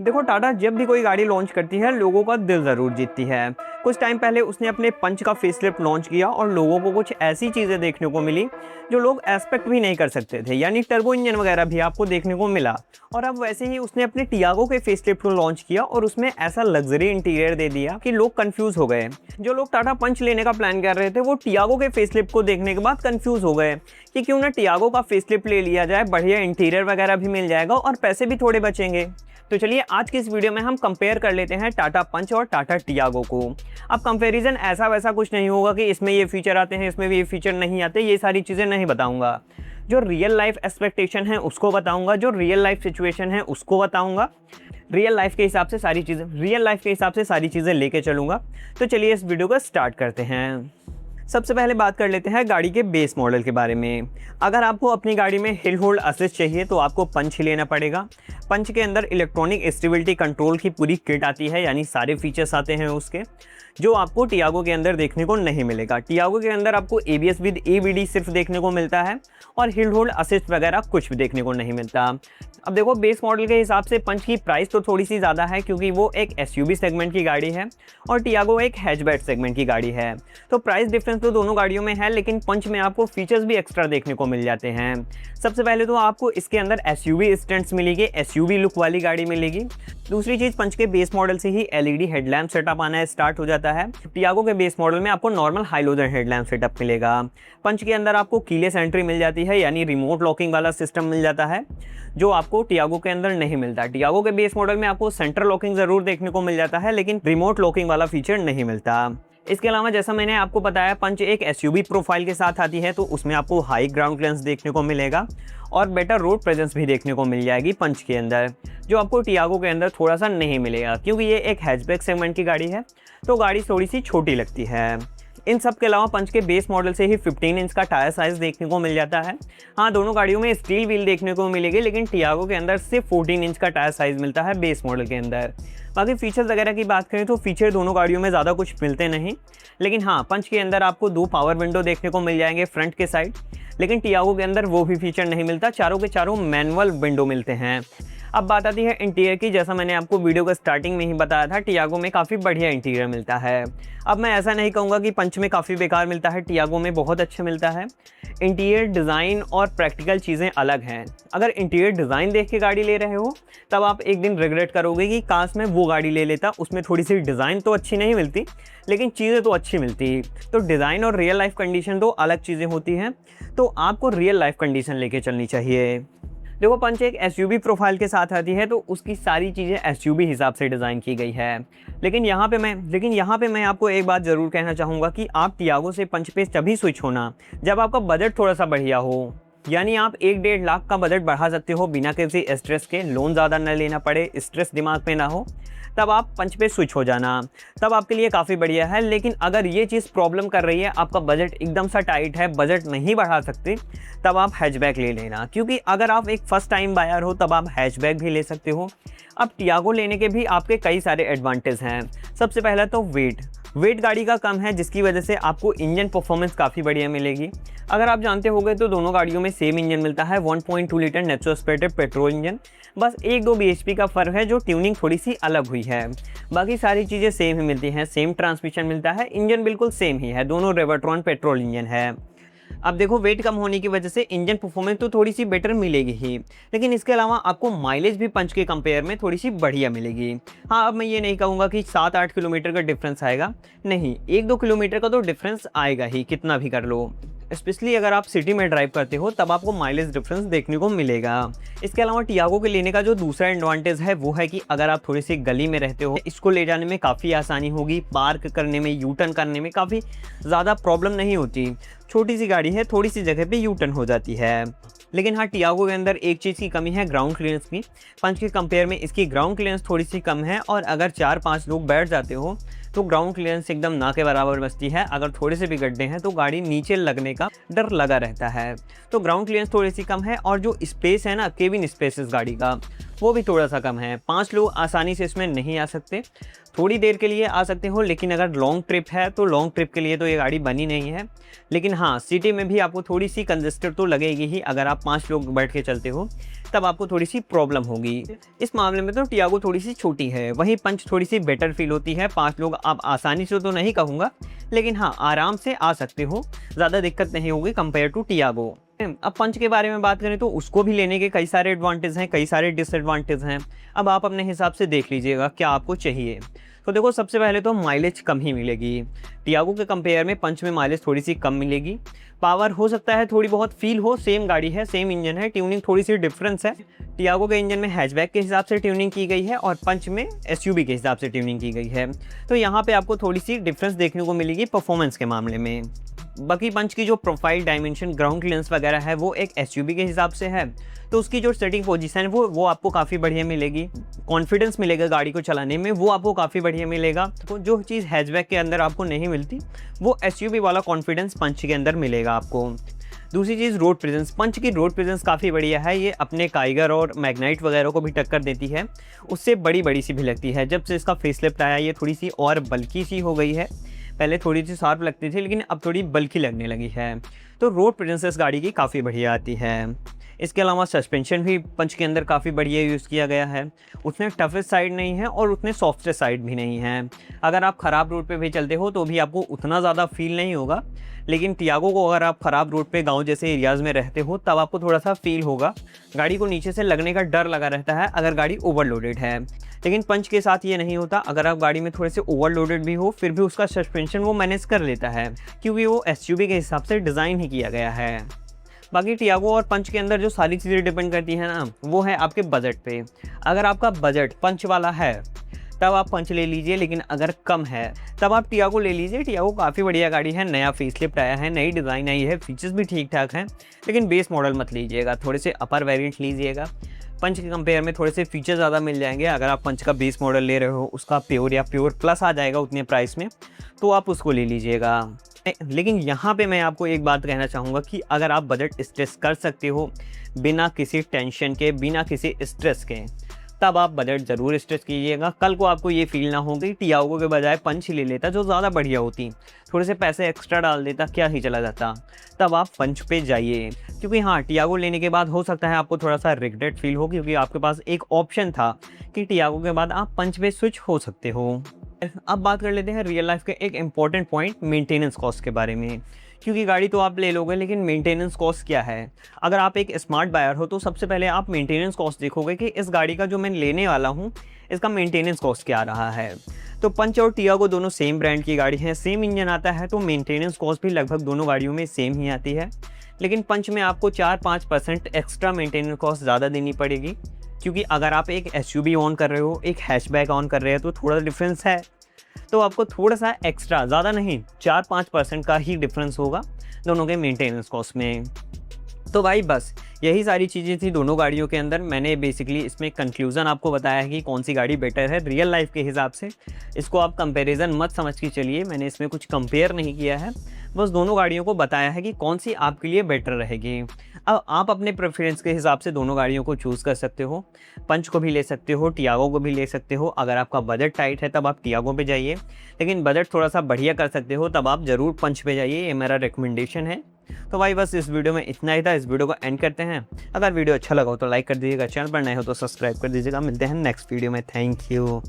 देखो, टाटा जब भी कोई गाड़ी लॉन्च करती है लोगों का दिल ज़रूर जीतती है। कुछ टाइम पहले उसने अपने पंच का फेसलिफ्ट लॉन्च किया और लोगों को कुछ ऐसी चीज़ें देखने को मिली जो लोग एक्सपेक्ट भी नहीं कर सकते थे, यानी टर्बो इंजन वगैरह भी आपको देखने को मिला। और अब वैसे ही उसने अपने टियागो के फेसलिफ्ट को लॉन्च किया और उसमें ऐसा लग्जरी इंटीरियर दे दिया कि लोग कंफ्यूज हो गए। जो लोग टाटा पंच लेने का प्लान कर रहे थे वो टियागो के फेसलिफ्ट को देखने के बाद कंफ्यूज हो गए कि क्यों ना टियागो का फेसलिफ्ट ले लिया जाए, बढ़िया इंटीरियर वगैरह भी मिल जाएगा और पैसे भी थोड़े बचेंगे। तो चलिए आज की इस वीडियो में हम कंपेयर कर लेते हैं टाटा पंच और टाटा टियागो को। अब कंपैरिजन ऐसा वैसा कुछ नहीं होगा कि इसमें ये फीचर आते हैं, इसमें भी ये फीचर नहीं आते, ये सारी चीज़ें नहीं बताऊंगा। जो रियल लाइफ एक्सपेक्टेशन है उसको बताऊंगा, जो रियल लाइफ सिचुएशन है उसको बताऊंगा, रियल लाइफ के हिसाब से सारी चीज़ें लेके चलूँगा। तो चलिए इस वीडियो को स्टार्ट करते हैं। सबसे पहले बात कर लेते हैं गाड़ी के बेस मॉडल के बारे में। अगर आपको अपनी गाड़ी में हिल होल्ड असिस्ट चाहिए तो आपको पंच ही लेना पड़ेगा। पंच के अंदर इलेक्ट्रॉनिक स्टेबिलिटी कंट्रोल की पूरी किट आती है, यानी सारे फीचर्स आते हैं उसके, जो आपको टियागो के अंदर देखने को नहीं मिलेगा। टियागो के अंदर आपको ABS विद ABD सिर्फ देखने को मिलता है और हिल होल्ड असिस्ट वगैरह कुछ भी देखने को नहीं मिलता। अब देखो, बेस मॉडल के हिसाब से पंच की प्राइस तो थोड़ी सी ज़्यादा है क्योंकि वो एक SUV सेगमेंट की गाड़ी है और टियागो एक हैचबैक सेगमेंट की गाड़ी है। तो प्राइस डिफरेंस तो दोनों गाड़ियों में है, लेकिन पंच में आपको फीचर्स भी एक्स्ट्रा देखने को मिल जाते हैं। सबसे पहले तो आपको इसके अंदर SUV स्टैंड्स मिलेगी, SUV लुक वाली गाड़ी मिलेगी। दूसरी चीज़, पंच के बेस मॉडल से ही LED हेडलैम्प सेटअप आना स्टार्ट हो जाता है। टियागो के बेस मॉडल में आपको नॉर्मल हाइलोजन हेडलैम्प सेटअप मिलेगा। पंच के अंदर आपको कीलेस एंट्री मिल जाती है, यानी रिमोट लॉकिंग वाला सिस्टम मिल जाता है, जो आपको टियागो के अंदर नहीं मिलता। टियागो के बेस मॉडल में आपको सेंट्रल लॉकिंग ज़रूर देखने को मिल जाता है, लेकिन रिमोट लॉकिंग वाला फीचर नहीं मिलता। इसके अलावा जैसा मैंने आपको बताया, पंच एक SUV प्रोफाइल के साथ आती है, तो उसमें आपको हाई ग्राउंड क्लियरेंस देखने को मिलेगा और बेटर रोड प्रेजेंस भी देखने को मिल जाएगी पंच के अंदर, जो आपको टियागो के अंदर थोड़ा सा नहीं मिलेगा क्योंकि ये एक हैचबैक सेगमेंट की गाड़ी है, तो गाड़ी थोड़ी सी छोटी लगती है। इन सब के अलावा पंच के बेस मॉडल से ही 15 इंच का टायर साइज़ देखने को मिल जाता है। हाँ, दोनों गाड़ियों में स्टील व्हील देखने को मिलेगी, लेकिन टियागो के अंदर सिर्फ 14 इंच का टायर साइज़ मिलता है बेस मॉडल के अंदर। बाकी फीचर्स वगैरह की बात करें तो फीचर दोनों गाड़ियों में ज़्यादा कुछ मिलते नहीं, लेकिन हाँ, पंच के अंदर आपको 2 पावर विंडो देखने को मिल जाएंगे फ्रंट के साइड, लेकिन टियागो के अंदर वो भी फीचर नहीं मिलता, चारों के चारों मैनुअल विंडो मिलते हैं। अब बात आती है इंटीरियर की। जैसा मैंने आपको वीडियो के स्टार्टिंग में ही बताया था, टियागो में काफ़ी बढ़िया इंटीरियर मिलता है। अब मैं ऐसा नहीं कहूँगा कि पंच में काफ़ी बेकार मिलता है, टियागो में बहुत अच्छा मिलता है। इंटीरियर डिज़ाइन और प्रैक्टिकल चीज़ें अलग हैं। अगर इंटीरियर डिज़ाइन देख के गाड़ी ले रहे हो तब आप एक दिन रिग्रेट करोगे कि काश मैं वो गाड़ी ले लेता, उसमें थोड़ी सी डिज़ाइन तो अच्छी नहीं मिलती लेकिन चीज़ें तो अच्छी मिलती। तो डिज़ाइन और रियल लाइफ कंडीशन दो अलग चीज़ें होती हैं, तो आपको रियल लाइफ कंडीशन लेके चलनी चाहिए। देखो, पंच एक SUV प्रोफाइल के साथ आती है, तो उसकी सारी चीज़ें SUV हिसाब से डिज़ाइन की गई है। लेकिन यहाँ पे मैं आपको एक बात ज़रूर कहना चाहूँगा कि आप टियागो से पंच पे तभी स्विच होना जब आपका बजट थोड़ा सा बढ़िया हो, यानी आप 1-1.5 लाख का बजट बढ़ा सकते हो बिना किसी स्ट्रेस के, लोन ज़्यादा न लेना पड़े, स्ट्रेस दिमाग पे ना हो, तब आप पंच पे स्विच हो जाना, तब आपके लिए काफ़ी बढ़िया है। लेकिन अगर ये चीज़ प्रॉब्लम कर रही है, आपका बजट एकदम सा टाइट है, बजट नहीं बढ़ा सकते, तब आप हैचबैक ले लेना, क्योंकि अगर आप एक फर्स्ट टाइम बायर हो तब आप हैचबैक भी ले सकते हो। अब टियागो लेने के भी आपके कई सारे एडवांटेज हैं। सबसे पहला तो वेट गाड़ी का कम है, जिसकी वजह से आपको इंजन परफॉर्मेंस काफ़ी बढ़िया मिलेगी। अगर आप जानते होंगे तो दोनों गाड़ियों में सेम इंजन मिलता है, 1.2 litre natural aspirated petrol engine, बस 1-2 bhp का फ़र्क है, जो ट्यूनिंग थोड़ी सी अलग हुई है। बाकी सारी चीज़ें सेम ही मिलती हैं, सेम ट्रांसमिशन मिलता है, इंजन बिल्कुल सेम ही है, दोनों रेवर्ट्रॉन पेट्रोल इंजन है। अब देखो, वेट कम होने की वजह से इंजन परफॉर्मेंस तो थोड़ी सी बेटर मिलेगी ही, लेकिन इसके अलावा आपको माइलेज भी पंच के कंपेयर में थोड़ी सी बढ़िया मिलेगी। हाँ, अब मैं ये नहीं कहूँगा कि 7-8 किलोमीटर का डिफरेंस आएगा, नहीं, 1-2 किलोमीटर का तो डिफरेंस आएगा ही, कितना भी कर लो। स्पेशली अगर आप सिटी में ड्राइव करते हो तब आपको माइलेज डिफरेंस देखने को मिलेगा। इसके अलावा टियागो के लेने का जो दूसरा एडवांटेज है वो है कि अगर आप थोड़ी सी गली में रहते हो, इसको ले जाने में काफ़ी आसानी होगी, पार्क करने में, यू टर्न करने में काफ़ी ज़्यादा प्रॉब्लम नहीं होती। छोटी सी गाड़ी है, थोड़ी सी जगह पे यू टर्न हो जाती है। लेकिन हाँ, टियागो के अंदर एक चीज़ की कमी है, ग्राउंड क्लियरेंस की। पंच के कंपेयर में इसकी ग्राउंड क्लियरेंस थोड़ी सी कम है, और अगर 4-5 लोग बैठ जाते हो तो ग्राउंड क्लियरेंस एकदम ना के बराबर बचती है। अगर थोड़े से भी गड्ढे हैं तो गाड़ी नीचे लगने का डर लगा रहता है, तो ग्राउंड क्लियरेंस थोड़ी सी कम है। और जो स्पेस है ना, केबिन स्पेस इस गाड़ी का, वो भी थोड़ा सा कम है। 5 लोग आसानी से इसमें नहीं आ सकते, थोड़ी देर के लिए आ सकते हो, लेकिन अगर लॉन्ग ट्रिप है तो लॉन्ग ट्रिप के लिए तो ये गाड़ी बनी नहीं है। लेकिन हाँ, सिटी में भी आपको थोड़ी सी कंजेस्टेड तो लगेगी ही, अगर आप 5 लोग बैठ के चलते हो तब आपको थोड़ी सी प्रॉब्लम होगी। इस मामले में तो टियागो थोड़ी सी छोटी है, वहीं पंच थोड़ी सी बेटर फील होती है। 5 लोग आप आसानी से तो नहीं कहूँगा, लेकिन हाँ आराम से आ सकते हो, ज़्यादा दिक्कत नहीं होगी कंपेयर टू टियागो। अब पंच के बारे में बात करें तो उसको भी लेने के कई सारे एडवांटेज हैं, कई सारे डिसएडवांटेज हैं। अब आप अपने हिसाब से देख लीजिएगा क्या आपको चाहिए। तो देखो, सबसे पहले तो माइलेज कम ही मिलेगी। टियागो के कंपेयर में पंच में माइलेज थोड़ी सी कम मिलेगी। पावर हो सकता है थोड़ी बहुत फील हो, सेम गाड़ी है, सेम इंजन है, ट्यूनिंग थोड़ी सी डिफरेंस है। टियागो के इंजन में हैचबैक के हिसाब से ट्यूनिंग की गई है और पंच में एसयूवी के हिसाब से ट्यूनिंग की गई है। तो यहाँ पे आपको थोड़ी सी डिफरेंस देखने को मिलेगी परफॉर्मेंस के मामले में। बाकी पंच की जो प्रोफाइल, डायमेंशन, ग्राउंड क्लियरेंस वगैरह है वो एक एसयूवी के हिसाब से है, तो उसकी जो सेटिंग पोजीशन है वो आपको काफ़ी बढ़िया मिलेगी। कॉन्फिडेंस मिलेगा गाड़ी को चलाने में, वो आपको काफ़ी बढ़िया मिलेगा। तो जो चीज़ हैचबैक के अंदर आपको नहीं मिलती, वो एसयूवी वाला कॉन्फिडेंस पंच के अंदर मिलेगा आपको। दूसरी चीज़ रोड प्रेजेंस। पंच की रोड प्रेजेंस काफ़ी बढ़िया है, ये अपने काइगर और मैग्नाइट वगैरह को भी टक्कर देती है, उससे बड़ी बड़ी सी भी लगती है। जब से इसका फेसलिफ्ट आया ये थोड़ी सी और बल्कि सी हो गई है, पहले थोड़ी सी शार्प लगती थी लेकिन अब थोड़ी बल्कि लगने लगी है। तो रोड प्रेजेंस इस गाड़ी की काफ़ी बढ़िया आती है। इसके अलावा सस्पेंशन भी पंच के अंदर काफ़ी बढ़िया यूज़ किया गया है, उतने टफेस्ट साइड नहीं है और उतने सॉफ्टेस्ट साइड भी नहीं है। अगर आप ख़राब रोड पे भी चलते हो तो भी आपको उतना ज़्यादा फील नहीं होगा, लेकिन टियागो को अगर आप ख़राब रोड पे गांव जैसे एरियाज़ में रहते हो तब आपको थोड़ा सा फील होगा, गाड़ी को नीचे से लगने का डर लगा रहता है अगर गाड़ी ओवरलोडेड है। लेकिन पंच के साथ ये नहीं होता, अगर आप गाड़ी में थोड़े से ओवरलोडेड भी हो फिर भी उसका सस्पेंशन वो मैनेज कर लेता है, क्योंकि वो एसयूवी के हिसाब से डिज़ाइन ही किया गया है। बाकी टियागो और पंच के अंदर जो सारी चीज़ें डिपेंड करती हैं ना, वो है आपके बजट पे। अगर आपका बजट पंच वाला है तब आप पंच ले लीजिए, लेकिन अगर कम है तब आप टियागो ले लीजिए। टियागो काफ़ी बढ़िया गाड़ी है, नया फेसलिफ्ट आया है, नई डिज़ाइन आई है, फीचर्स भी ठीक ठाक हैं, लेकिन बेस मॉडल मत लीजिएगा, थोड़े से अपर वेरिएंट लीजिएगा। पंच के कंपेयर में थोड़े से फीचर ज़्यादा मिल जाएंगे। अगर आप पंच का बेस मॉडल ले रहे हो, उसका प्योर या प्योर प्लस आ जाएगा उतने प्राइस में, तो आप उसको ले लीजिएगा। लेकिन यहाँ पे मैं आपको एक बात कहना चाहूँगा कि अगर आप बजट स्ट्रेस कर सकते हो बिना किसी टेंशन के, बिना किसी स्ट्रेस के, तब आप बजट ज़रूर स्ट्रेस कीजिएगा। कल को आपको ये फील ना हो कि टियागो के बजाय पंच ही ले लेता, जो ज़्यादा बढ़िया होती, थोड़े से पैसे एक्स्ट्रा डाल देता, क्या ही चला जाता। तब आप पंच पे जाइए, क्योंकि हाँ, टियागो लेने के बाद हो सकता है आपको थोड़ा सा रिग्रेट फील हो, क्योंकि आपके पास एक ऑप्शन था कि टियागो के बाद आप पंच पे स्विच हो सकते हो। अब बात कर लेते हैं रियल लाइफ के एक इम्पॉर्टेंट पॉइंट, मेंटेनेंस कॉस्ट के बारे में। क्योंकि गाड़ी तो आप ले लोगे, लेकिन मेंटेनेंस कॉस्ट क्या है। अगर आप एक स्मार्ट बायर हो तो सबसे पहले आप मेंटेनेंस कॉस्ट देखोगे कि इस गाड़ी का जो मैं लेने वाला हूँ इसका मेंटेनेंस कॉस्ट क्या रहा है। तो पंच और टियागो दोनों सेम ब्रांड की गाड़ी हैं, सेम इंजन आता है, तो मेंटेनेंस कॉस्ट भी लगभग दोनों गाड़ियों में सेम ही आती है। लेकिन पंच में आपको 4-5% एक्स्ट्रा मेंटेनेंस कॉस्ट ज़्यादा देनी पड़ेगी, क्योंकि अगर आप एक एसयूवी ऑन कर रहे हो, एक हैचबैक ऑन कर रहे हो, तो थोड़ा डिफरेंस है। तो आपको थोड़ा सा एक्स्ट्रा, ज़्यादा नहीं, 4-5% का ही डिफरेंस होगा दोनों के मेंटेनेंस कॉस्ट में। तो भाई बस यही सारी चीज़ें थी दोनों गाड़ियों के अंदर। मैंने बेसिकली इसमें कंक्लूज़न आपको बताया है कि कौन सी गाड़ी बेटर है रियल लाइफ के हिसाब से। इसको आप कंपैरिजन मत समझ के चलिए, मैंने इसमें कुछ कंपेयर नहीं किया है, बस दोनों गाड़ियों को बताया है कि कौन सी आपके लिए बेटर रहेगी। अब आप अपने प्रेफरेंस के हिसाब से दोनों गाड़ियों को चूज़ कर सकते हो, पंच को भी ले सकते हो, टियागो को भी ले सकते हो। अगर आपका बजट टाइट है तब आप टियागो पे जाइए, लेकिन बजट थोड़ा सा बढ़िया कर सकते हो तब आप ज़रूर पंच पे जाइए, ये मेरा रिकमेंडेशन है। तो भाई बस इस वीडियो में इतना ही था, इस वीडियो को एंड करते हैं। अगर वीडियो अच्छा लगा हो तो लाइक कर दीजिएगा, चैनल पर नए हो तो सब्सक्राइब कर दीजिएगा। मिलते हैं नेक्स्ट वीडियो में, थैंक यू।